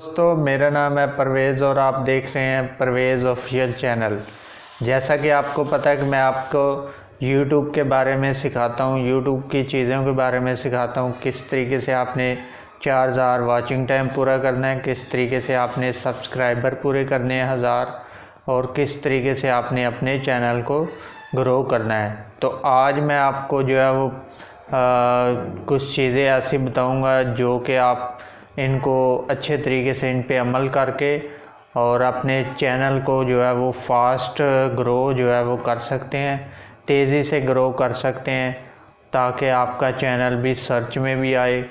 दोस्तों, मेरा नाम है परवेज़ और आप देख रहे हैं परवेज़ ऑफिशियल चैनल। जैसा कि आपको पता है कि मैं आपको YouTube के बारे में सिखाता हूँ, YouTube की चीज़ों के बारे में सिखाता हूँ। किस तरीके से आपने 4000 वाचिंग टाइम पूरा करना है, किस तरीके से आपने सब्सक्राइबर पूरे करने हैं 1000, और किस तरीके से आपने अपने चैनल को ग्रो करना है। तो आज मैं आपको जो है वो कुछ चीज़ें ऐसी बताऊँगा जो कि आप इनको अच्छे तरीके से इन पे अमल करके और अपने चैनल को जो है वो फास्ट ग्रो जो है वो कर सकते हैं, तेज़ी से ग्रो कर सकते हैं, ताकि आपका चैनल भी सर्च में भी आए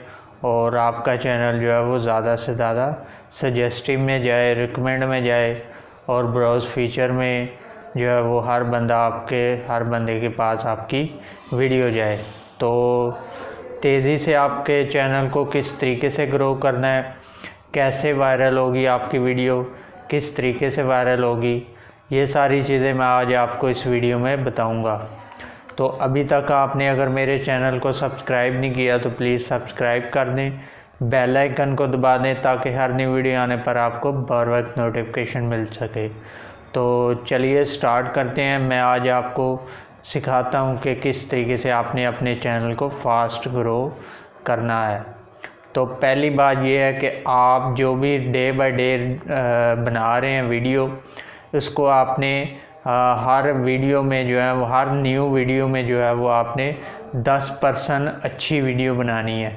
और आपका चैनल जो है वो ज़्यादा से ज़्यादा सजेस्टिव में जाए, रिकमेंड में जाए और ब्राउज़ फीचर में जो है वो हर बंदे के पास आपकी वीडियो जाए। तो तेज़ी से आपके चैनल को किस तरीके से ग्रो करना है, कैसे वायरल होगी आपकी वीडियो, किस तरीके से वायरल होगी, ये सारी चीज़ें मैं आज आपको इस वीडियो में बताऊंगा। तो अभी तक आपने अगर मेरे चैनल को सब्सक्राइब नहीं किया तो प्लीज़ सब्सक्राइब कर दें, बेल आइकन को दबा दें ताकि हर नई वीडियो आने पर आपको बर वक्त नोटिफिकेशन मिल सके। तो चलिए स्टार्ट करते हैं। मैं आज आपको सिखाता हूँ कि किस तरीके से आपने अपने चैनल को फास्ट ग्रो करना है। तो पहली बात यह है कि आप जो भी डे बाय डे बना रहे हैं वीडियो, उसको आपने हर वीडियो में जो है वो हर न्यू वीडियो में जो है वो आपने 10% अच्छी वीडियो बनानी है।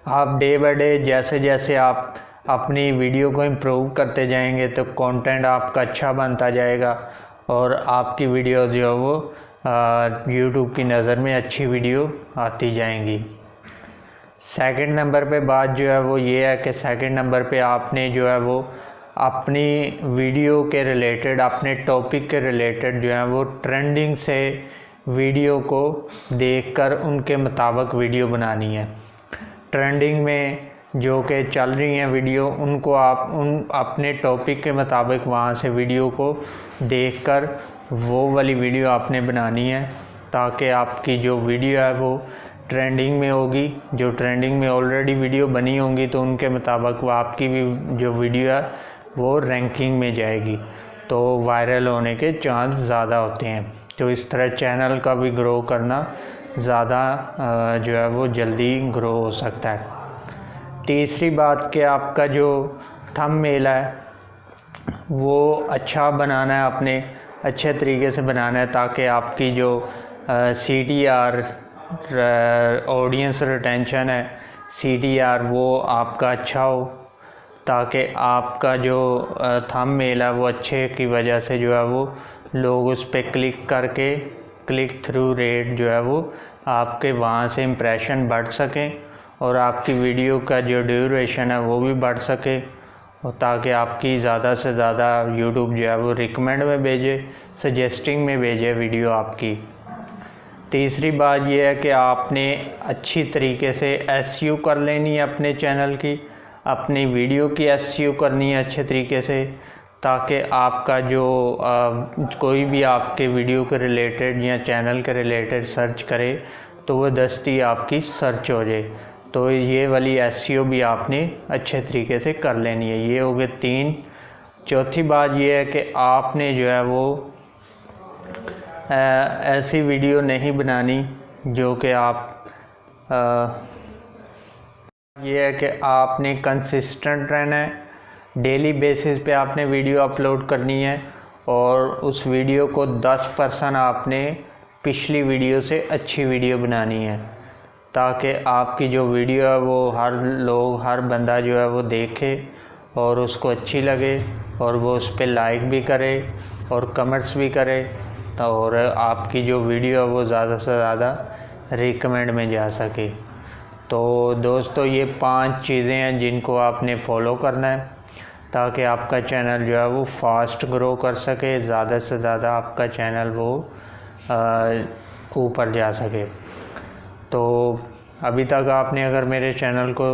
आप डे बाय डे जैसे जैसे आप अपनी वीडियो को इम्प्रूव करते जाएंगे तो कंटेंट आपका अच्छा बनता जाएगा और आपकी वीडियो जो है वो यूट्यूब की नज़र में अच्छी वीडियो आती जाएंगी। सेकंड नंबर पे बात जो है वो ये है कि सेकंड नंबर पे आपने जो है वो अपनी वीडियो के रिलेटेड, अपने टॉपिक के रिलेटेड जो है वो ट्रेंडिंग से वीडियो को देखकर उनके मुताबिक वीडियो बनानी है। ट्रेंडिंग में जो कि चल रही हैं वीडियो, उनको आप अपने टॉपिक के मुताबिक वहाँ से वीडियो को देखकर वो वाली वीडियो आपने बनानी है, ताकि आपकी जो वीडियो है वो ट्रेंडिंग में होगी। जो ट्रेंडिंग में ऑलरेडी वीडियो बनी होंगी तो उनके मुताबिक वो आपकी भी जो वीडियो है वो रैंकिंग में जाएगी, तो वायरल होने के चांस ज़्यादा होते हैं। तो इस तरह चैनल का भी ग्रो करना ज़्यादा जो है वो जल्दी ग्रो हो सकता है। तीसरी बात कि आपका जो थंबनेल है वो अच्छा बनाना है, अपने अच्छे तरीके से बनाना है, ताकि आपकी जो CTR ऑडियंस रिटेंशन है, CTR वो आपका अच्छा हो, ताकि आपका जो थंबनेल है वो अच्छे की वजह से जो है वो लोग उस पर क्लिक करके क्लिक थ्रू रेट जो है वो आपके वहाँ से इम्प्रेशन बढ़ सकें और आपकी वीडियो का जो ड्यूरेशन है वो भी बढ़ सके, और ताकि आपकी ज़्यादा से ज़्यादा यूट्यूब जो है वो रिकमेंड में भेजे, सजेस्टिंग में भेजे वीडियो आपकी। तीसरी बात यह है कि आपने अच्छी तरीके से SEO कर लेनी है अपने चैनल की, अपनी वीडियो की SEO करनी है अच्छे तरीके से, ताकि आपका जो कोई भी आपके वीडियो के रिलेटेड या चैनल के रिलेटेड सर्च करे तो वो दस्ती आपकी सर्च हो जाए। तो ये वाली SEO भी आपने अच्छे तरीके से कर लेनी है। ये हो गए 3। चौथी बात ये है कि आपने जो है वो ऐसी वीडियो नहीं बनानी जो कि आप ये है कि आपने कंसिस्टेंट रहना है, डेली बेसिस पे आपने वीडियो अपलोड करनी है और उस वीडियो को 10% आपने पिछली वीडियो से अच्छी वीडियो बनानी है, ताकि आपकी जो वीडियो है वो हर बंदा जो है वो देखे और उसको अच्छी लगे और वो उस पर लाइक भी करे और कमेंट्स भी करे, और आपकी जो वीडियो है वो ज़्यादा से ज़्यादा रिकमेंड में जा सके। तो दोस्तों, ये 5 चीज़ें हैं जिनको आपने फॉलो करना है ताकि आपका चैनल जो है वो फास्ट ग्रो कर सके, ज़्यादा से ज़्यादा आपका चैनल वो ऊपर जा सके। तो अभी तक आपने अगर मेरे चैनल को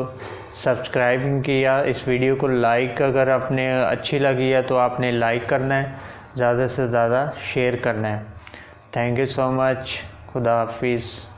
सब्सक्राइब नहीं किया, इस वीडियो को लाइक अगर आपने अच्छी लगी है तो आपने लाइक करना है, ज़्यादा से ज़्यादा शेयर करना है। Thank you so much. खुदा हाफिज़।